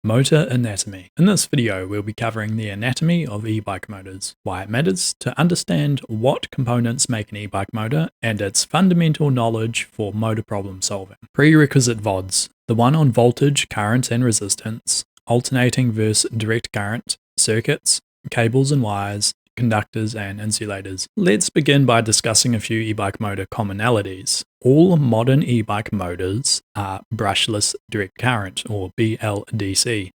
Motor anatomy. In this video, we'll be covering the anatomy of e-bike motors, why it matters to understand what components make an e-bike motor, and its fundamental knowledge for motor problem solving. Prerequisite VODs. The one on voltage, current, and resistance, alternating versus direct current, circuits, cables and wires, conductors, and insulators. Let's begin by discussing a few e-bike motor commonalities. All modern e-bike motors are brushless direct current, or BLDC.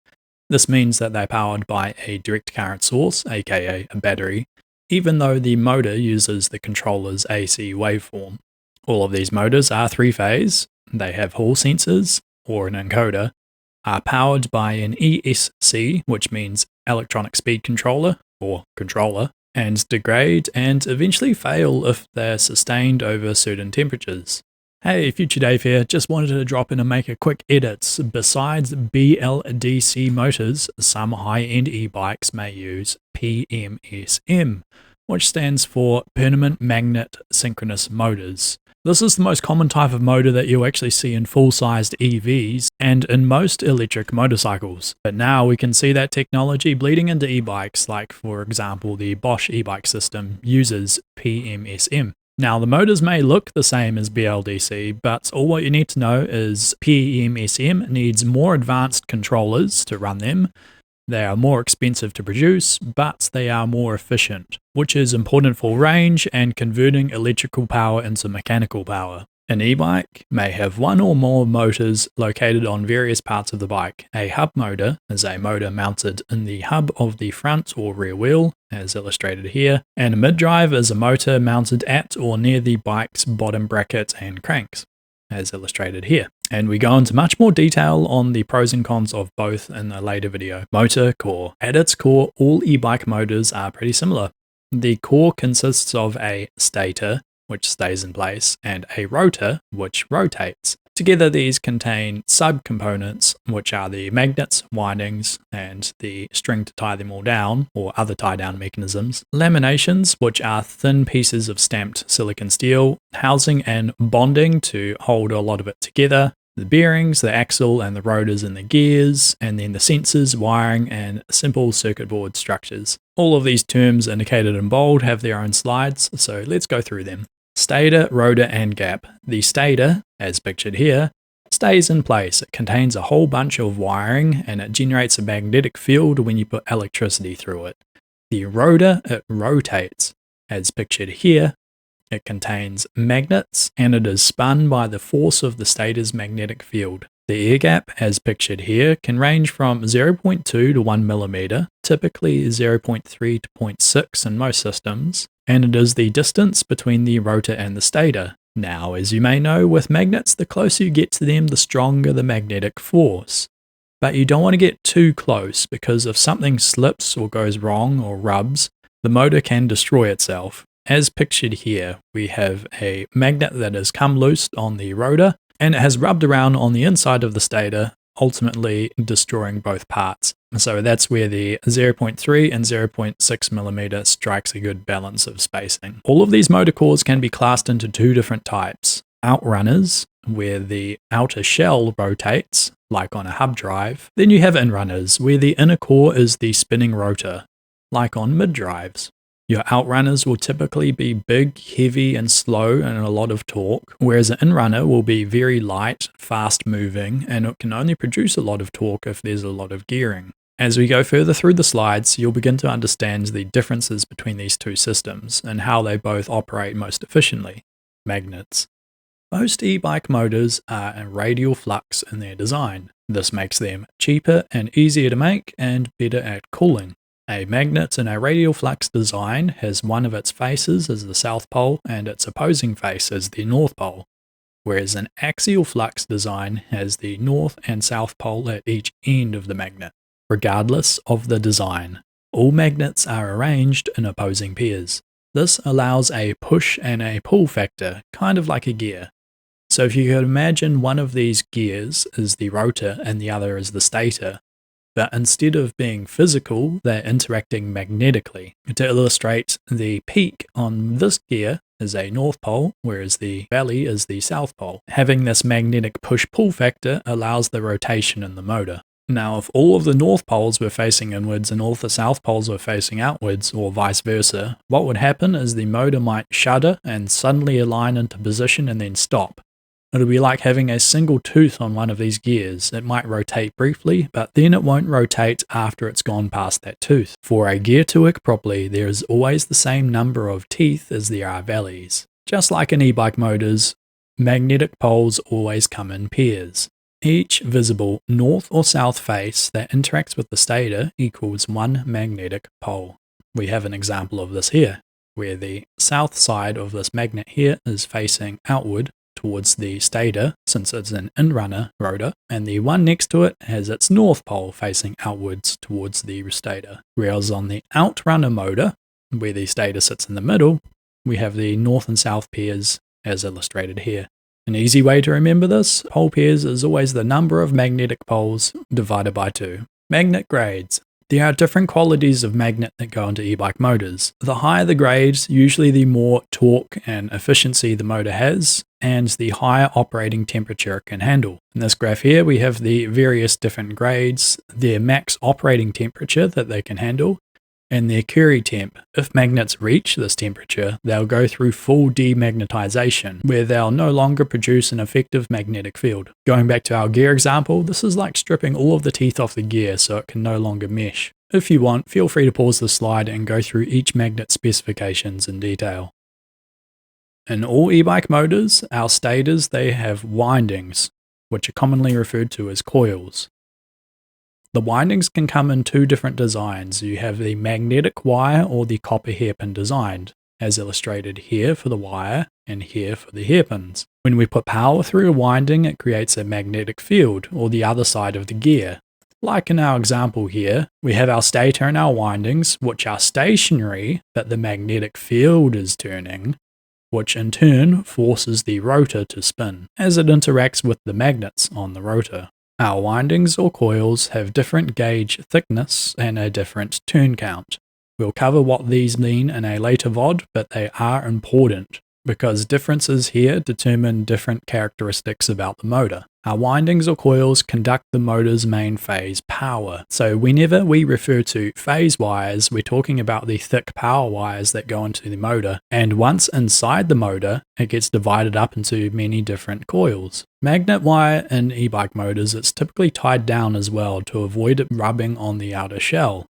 This means that they're powered by a direct current source, aka a battery, even though the motor uses the controller's AC waveform. All of these motors are three-phase, they have hall sensors, or an encoder, are powered by an ESC, which means electronic speed controller, or controller, and degrade and eventually fail if they're sustained over certain temperatures. Hey, Future Dave here, just wanted to drop in and make a quick edit. Besides BLDC motors, some high-end e-bikes may use PMSM, which stands for Permanent Magnet Synchronous Motors. This is the most common type of motor that you'll actually see in full-sized EVs and in most electric motorcycles. But now we can see that technology bleeding into e-bikes, like for example the Bosch e-bike system uses PMSM. Now the motors may look the same as BLDC, but all what you need to know is PMSM needs more advanced controllers to run them. They are more expensive to produce, but they are more efficient, which is important for range and converting electrical power into mechanical power. An e-bike may have one or more motors located on various parts of the bike. A hub motor is a motor mounted in the hub of the front or rear wheel, as illustrated here, and a mid-drive is a motor mounted at or near the bike's bottom bracket and cranks, as illustrated here. And we go into much more detail on the pros and cons of both in a later video. Motor core. At its core, all e-bike motors are pretty similar. The core consists of a stator, which stays in place, and a rotor, which rotates. Together these contain subcomponents, which are the magnets, windings, and the string to tie them all down, or other tie-down mechanisms. Laminations, which are thin pieces of stamped silicon steel, housing and bonding to hold a lot of it together. The bearings, the axle, and the rotors and the gears, and then the sensors, wiring, and simple circuit board structures. All of these terms indicated in bold have their own slides, so let's go through them. Stator, rotor, and gap. The stator, as pictured here, stays in place. It contains a whole bunch of wiring and it generates a magnetic field when you put electricity through it. The rotor, it rotates. As pictured here, it contains magnets and it is spun by the force of the stator's magnetic field. The air gap, as pictured here, can range from 0.2 to 1 mm, typically 0.3 to 0.6 in most systems, and it is the distance between the rotor and the stator. Now, as you may know, with magnets, the closer you get to them, the stronger the magnetic force. But you don't want to get too close, because if something slips or goes wrong or rubs, the motor can destroy itself. As pictured here, we have a magnet that has come loose on the rotor, and it has rubbed around on the inside of the stator, ultimately destroying both parts. So that's where the 0.3 and 0.6 mm strikes a good balance of spacing. All of these motor cores can be classed into two different types. Outrunners, where the outer shell rotates, like on a hub drive. Then you have Inrunners, where the inner core is the spinning rotor, like on mid-drives. Your outrunners will typically be big, heavy, and slow and a lot of torque, whereas an inrunner will be very light, fast-moving, and it can only produce a lot of torque if there's a lot of gearing. As we go further through the slides, you'll begin to understand the differences between these two systems and how they both operate most efficiently. Magnets. Most e-bike motors are in radial flux in their design. This makes them cheaper and easier to make and better at cooling. A magnet in a radial flux design has one of its faces as the South Pole and its opposing face as the North Pole, whereas an axial flux design has the North and South Pole at each end of the magnet. Regardless of the design, all magnets are arranged in opposing pairs. This allows a push and a pull factor, kind of like a gear. So if you could imagine one of these gears is the rotor and the other is the stator, but instead of being physical, they're interacting magnetically. To illustrate, the peak on this gear is a north pole, whereas the valley is the south pole. Having this magnetic push-pull factor allows the rotation in the motor. Now, if all of the north poles were facing inwards and all of the south poles were facing outwards, or vice versa, what would happen is the motor might shudder and suddenly align into position and then stop. It'll be like having a single tooth on one of these gears. It might rotate briefly, but then it won't rotate after it's gone past that tooth. For a gear to work properly, there is always the same number of teeth as there are valleys. Just like in e-bike motors, magnetic poles always come in pairs. Each visible north or south face that interacts with the stator equals one magnetic pole. We have an example of this here, where the south side of this magnet here is facing outward towards the stator, since it's an in-runner rotor, and the one next to it has its north pole facing outwards towards the stator. Whereas on the outrunner motor, where the stator sits in the middle, we have the north and south pairs as illustrated here. An easy way to remember this, pole pairs is always the number of magnetic poles divided by 2. Magnet grades. There are different qualities of magnet that go into e-bike motors. The higher the grades, usually the more torque and efficiency the motor has, and the higher operating temperature it can handle. In this graph here, we have the various different grades, their max operating temperature that they can handle, and their Curie temp. If magnets reach this temperature, they'll go through full demagnetization, where they'll no longer produce an effective magnetic field. Going back to our gear example, this is like stripping all of the teeth off the gear so it can no longer mesh. If you want, feel free to pause the slide and go through each magnet specifications in detail. In all e-bike motors, our stators, they have windings, which are commonly referred to as coils. The windings can come in two different designs. You have the magnetic wire or the copper hairpin design, as illustrated here for the wire and here for the hairpins. When we put power through a winding, it creates a magnetic field, or the other side of the gear. Like in our example here, we have our stator and our windings, which are stationary, but the magnetic field is turning, which in turn forces the rotor to spin, as it interacts with the magnets on the rotor. Our windings or coils have different gauge thickness and a different turn count. We'll cover what these mean in a later VOD, but they are important because differences here determine different characteristics about the motor. Our windings or coils conduct the motor's main phase power. So whenever we refer to phase wires, we're talking about the thick power wires that go into the motor. And once inside the motor, it gets divided up into many different coils. Magnet wire in e-bike motors is typically tied down as well to avoid it rubbing on the outer shell.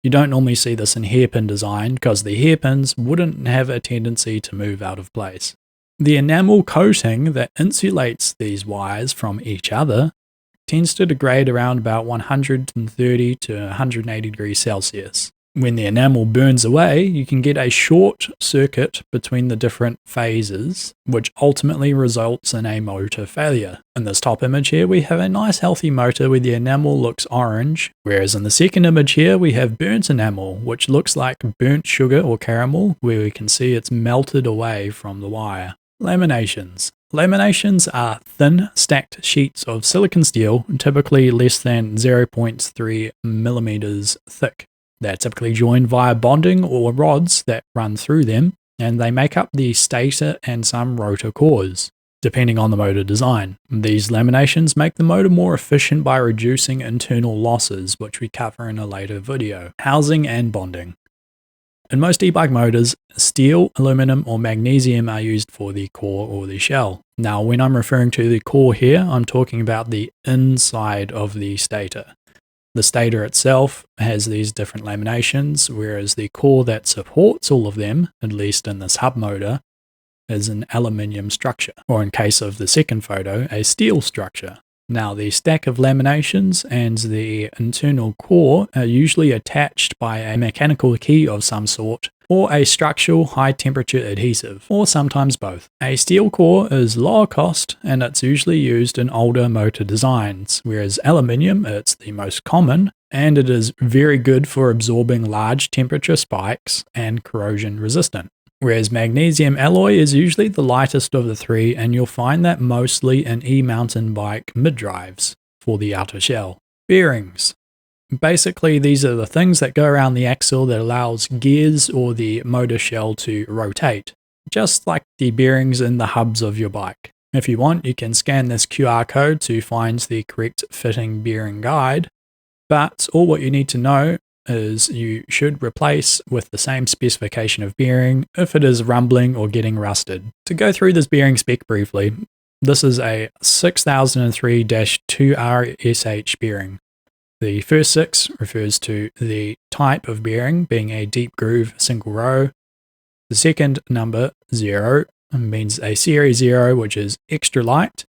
You don't normally see this in hairpin design because the hairpins wouldn't have a tendency to move out of place. The enamel coating that insulates these wires from each other tends to degrade around about 130 to 180 degrees Celsius. When the enamel burns away, you can get a short circuit between the different phases, which ultimately results in a motor failure. In this top image here, we have a nice healthy motor where the enamel looks orange, whereas in the second image here, we have burnt enamel, which looks like burnt sugar or caramel, where we can see it's melted away from the wire. Laminations. Laminations are thin, stacked sheets of silicon steel, typically less than 0.3 millimeters thick. They're typically joined via bonding or rods that run through them, and they make up the stator and some rotor cores, depending on the motor design. These laminations make the motor more efficient by reducing internal losses, which we cover in a later video. Housing and bonding. In most e-bike motors, steel, aluminum, or magnesium are used for the core or the shell. Now, when I'm referring to the core here, I'm talking about the inside of the stator. The stator itself has these different laminations, whereas the core that supports all of them, at least in this hub motor, is an aluminium structure, or in case of the second photo, a steel structure. Now, the stack of laminations and the internal core are usually attached by a mechanical key of some sort, or a structural high-temperature adhesive, or sometimes both. A steel core is lower cost, and it's usually used in older motor designs, whereas aluminium, it's the most common, and it is very good for absorbing large temperature spikes and corrosion resistant. Whereas magnesium alloy is usually the lightest of the three, and you'll find that mostly in e-mountain bike mid-drives for the outer shell. Bearings. Basically, these are the things that go around the axle that allows gears or the motor shell to rotate, just like the bearings in the hubs of your bike. If you want, you can scan this QR code to find the correct fitting bearing guide, But all what you need to know is you should replace with the same specification of bearing if it is rumbling or getting rusted. To go through this bearing spec briefly, this is a 6003-2RSH bearing. The first 6 refers to the type of bearing, being a deep groove single row. The second number, 0, means a series 0, which is extra light,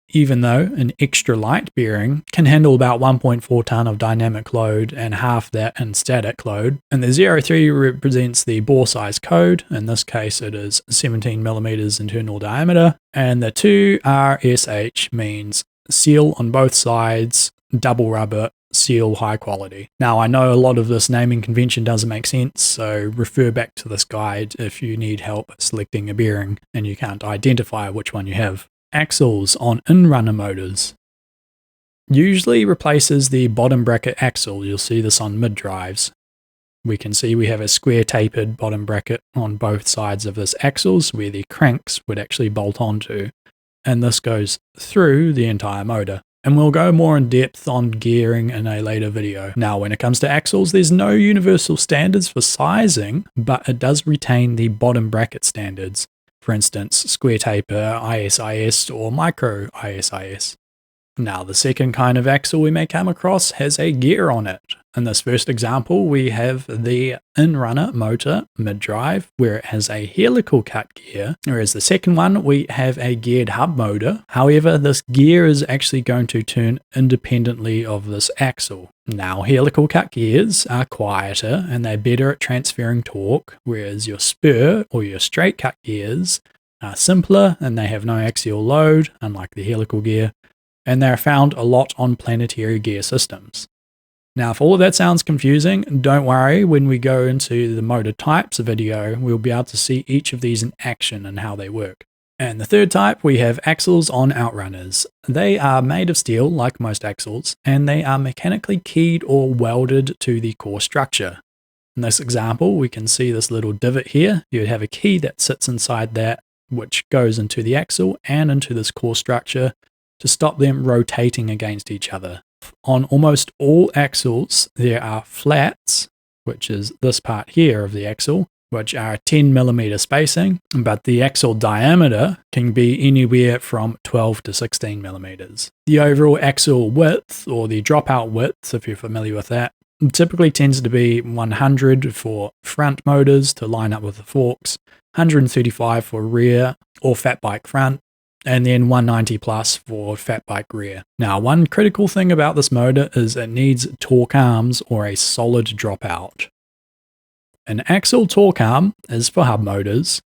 even though an extra light bearing can handle about 1.4 ton of dynamic load and half that in static load. And the 03 represents the bore size code. In this case, it is 17 millimeters internal diameter. And the 2RSH means seal on both sides, double rubber, seal high quality. Now, I know a lot of this naming convention doesn't make sense, so refer back to this guide if you need help selecting a bearing and you can't identify which one you have. Axles on Inrunner motors usually replaces the bottom bracket axle. You'll see this on mid drives. We can see we have a square tapered bottom bracket on both sides of this axles where the cranks would actually bolt onto, and this goes through the entire motor. And we'll go more in depth on gearing in a later video. Now, when it comes to axles, there's no universal standards for sizing, but it does retain the bottom bracket standards. For instance, square taper, ISIS, or micro ISIS. Now, the second kind of axle we may come across has a gear on it. In this first example, we have the Inrunner motor mid-drive, where it has a helical cut gear, whereas the second one, we have a geared hub motor. However, this gear is actually going to turn independently of this axle. Now, helical cut gears are quieter and they're better at transferring torque, whereas your spur or your straight cut gears are simpler and they have no axial load, unlike the helical gear, and they're found a lot on planetary gear systems. Now, if all of that sounds confusing, don't worry, when we go into the motor types video, we'll be able to see each of these in action and how they work. And the third type, we have axles on Outrunners. They are made of steel, like most axles, and they are mechanically keyed or welded to the core structure. In this example, we can see this little divot here. You'd have a key that sits inside that, which goes into the axle and into this core structure to stop them rotating against each other. On almost all axles, there are flats, which is this part here of the axle, which are 10 millimeter spacing, but the axle diameter can be anywhere from 12 to 16 millimeters. The overall axle width, or the dropout width, if you're familiar with that, typically tends to be 100 for front motors to line up with the forks, 135 for rear or fat bike front, and then 190 plus for fat bike rear. Now, one critical thing about this motor is it needs torque arms or a solid dropout. An axial torque arm is for hub motors.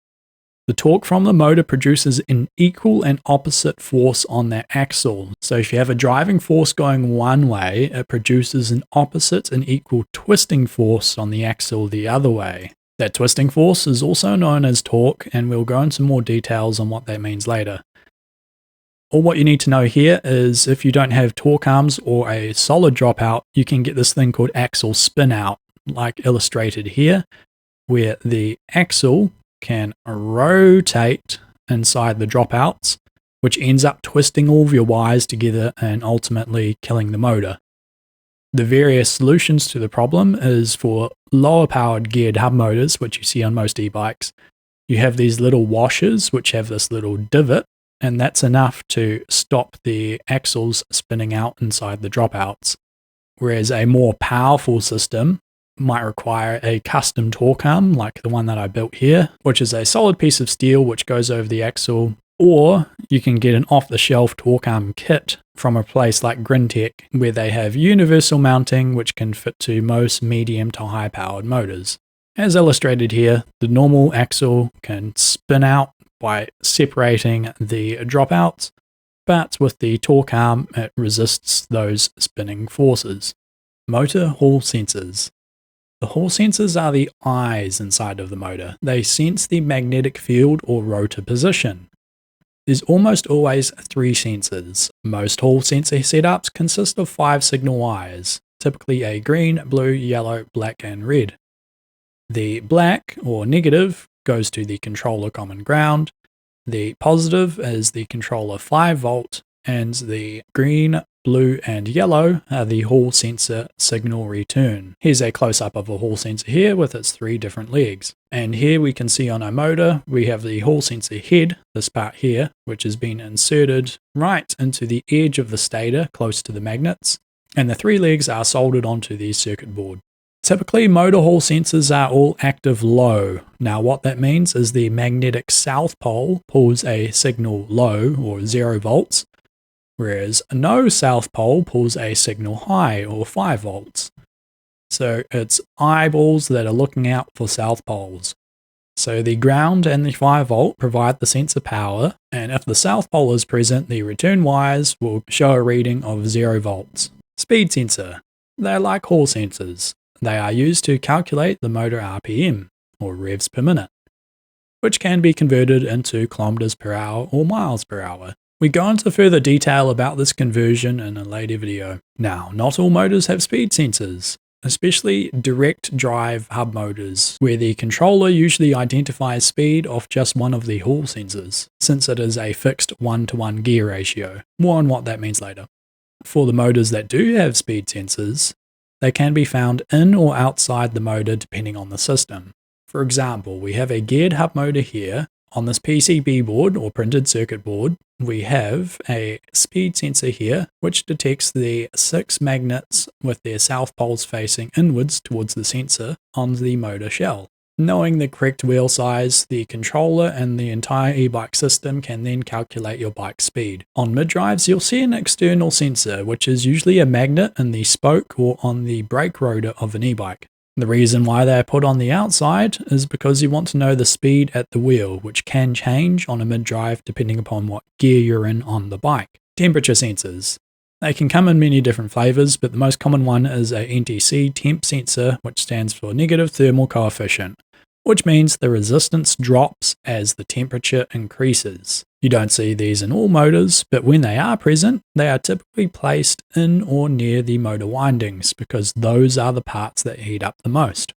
The torque from the motor produces an equal and opposite force on that axle. So if you have a driving force going one way, it produces an opposite and equal twisting force on the axle the other way. That twisting force is also known as torque, and we'll go into more details on what that means later. All what you need to know here is if you don't have torque arms or a solid dropout, you can get this thing called axle spin out, like illustrated here, where the axle can rotate inside the dropouts, which ends up twisting all of your wires together and ultimately killing the motor. The various solutions to the problem is for lower powered geared hub motors, which you see on most e-bikes. You have these little washers which have this little divot, and that's enough to stop the axles spinning out inside the dropouts. Whereas a more powerful system might require a custom torque arm like the one that I built here, which is a solid piece of steel which goes over the axle, or you can get an off-the-shelf torque arm kit from a place like Grintech, where they have universal mounting which can fit to most medium to high powered motors. As illustrated here, the normal axle can spin out by separating the dropouts, but with the torque arm it resists those spinning forces. Motor Hall Sensors. The Hall sensors are the eyes inside of the motor. They sense the magnetic field or rotor position. There's almost always 3 sensors. Most Hall sensor setups consist of 5 signal wires, typically a green, blue, yellow, black and red. The black or negative goes to the controller common ground, the positive is the controller 5 volt, and the green blue and yellow are the hall sensor signal return. Here's a close-up of a hall sensor here with its 3 different legs. And here we can see on our motor, we have the hall sensor head, this part here, which has been inserted right into the edge of the stator close to the magnets. And the 3 legs are soldered onto the circuit board. Typically, motor hall sensors are all active low. Now what that means is the magnetic south pole pulls a signal low or 0 volts, whereas no south pole pulls a signal high or 5 volts. So it's eyeballs that are looking out for south poles. So the ground and the 5 volt provide the sensor power, and if the south pole is present, the return wires will show a reading of 0 volts. Speed sensor. They're like hall sensors. They are used to calculate the motor RPM, or revs per minute, which can be converted into kilometers per hour or miles per hour. We go into further detail about this conversion in a later video. Now, not all motors have speed sensors, especially direct drive hub motors, where the controller usually identifies speed off just one of the hall sensors, since it is a fixed 1-to-1 gear ratio. More on what that means later. For the motors that do have speed sensors, they can be found in or outside the motor depending on the system. For example, we have a geared hub motor here. On this PCB board or printed circuit board, we have a speed sensor here which detects the 6 magnets with their south poles facing inwards towards the sensor on the motor shell. Knowing the correct wheel size, the controller and the entire e-bike system can then calculate your bike speed. On mid-drives, you'll see an external sensor, which is usually a magnet in the spoke or on the brake rotor of an e-bike. The reason why they are put on the outside is because you want to know the speed at the wheel, which can change on a mid-drive depending upon what gear you're in on the bike. Temperature sensors. They can come in many different flavors, but the most common one is a NTC temp sensor, which stands for negative thermal coefficient, which means the resistance drops as the temperature increases. You don't see these in all motors, but when they are present, they are typically placed in or near the motor windings because those are the parts that heat up the most.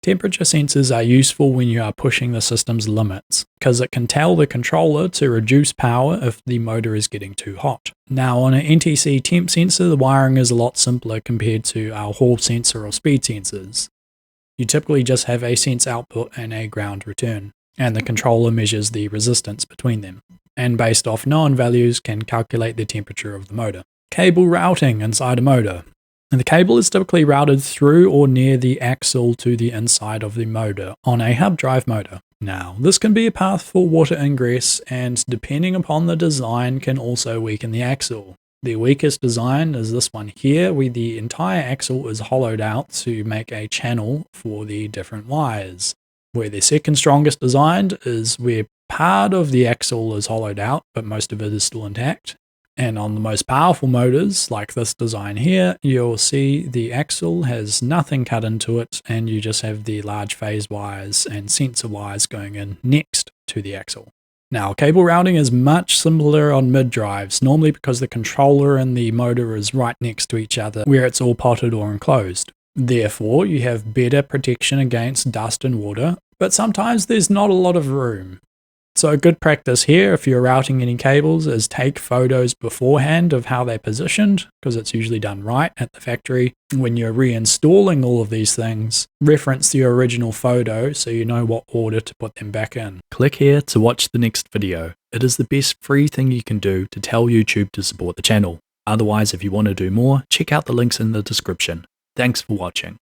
Temperature sensors are useful when you are pushing the system's limits, because it can tell the controller to reduce power if the motor is getting too hot. Now on an NTC temp sensor, the wiring is a lot simpler compared to our hall sensor or speed sensors. You typically just have a sense output and a ground return, and the controller measures the resistance between them, and based off known values can calculate the temperature of the motor. Cable routing inside a motor. And the cable is typically routed through or near the axle to the inside of the motor on a hub drive motor. Now, this can be a path for water ingress, and depending upon the design can also weaken the axle. The weakest design is this one here, where the entire axle is hollowed out to make a channel for the different wires. Where the second strongest design is where part of the axle is hollowed out, but most of it is still intact. And on the most powerful motors, like this design here, you'll see the axle has nothing cut into it, and you just have the large phase wires and sensor wires going in next to the axle. Now, cable routing is much simpler on mid-drives, normally because the controller and the motor is right next to each other, where it's all potted or enclosed. Therefore, you have better protection against dust and water, but sometimes there's not a lot of room. So a good practice here, if you're routing any cables, is take photos beforehand of how they're positioned, because it's usually done right at the factory. When you're reinstalling all of these things, reference your original photo so you know what order to put them back in. Click here to watch the next video. It is the best free thing you can do to tell YouTube to support the channel. Otherwise, if you want to do more, check out the links in the description. Thanks for watching.